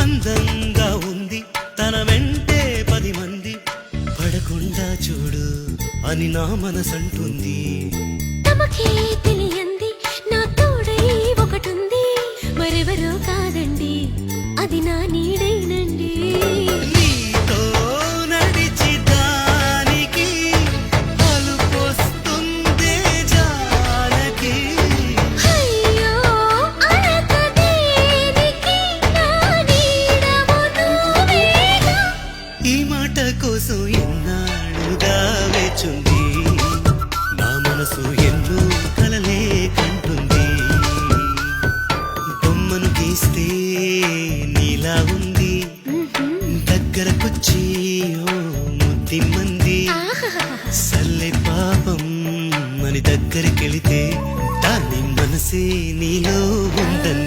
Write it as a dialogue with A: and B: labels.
A: అందంగా ఉంది తన వెంటే 10 మంది పడకుండా చూడు అని నా మనసంటుంది.
B: తమకే తెలియంది నా తోడై ఒకటుంది, మరెవరో కాదండి అది నా నీడైనండి.
A: నీతో నడిచి దానికి అలుపొస్తుందే జానకి.
B: అయ్యో అడక దేనికి నా నీడవు నువ్వేగా.
A: ఈ మాట కోసం ఎన్నాళ్ళుగా వేచుంది నా మనసు, ఎన్నో కలలే కంటుంది. బొమ్మను గీస్తే నీలా ఉంది, దగ్గరకొచ్చి ఓ ముద్దిమ్మంది. సల్లే పాపం అని దగ్గరికెళితే దాని మనసే నీలో ఉందంది.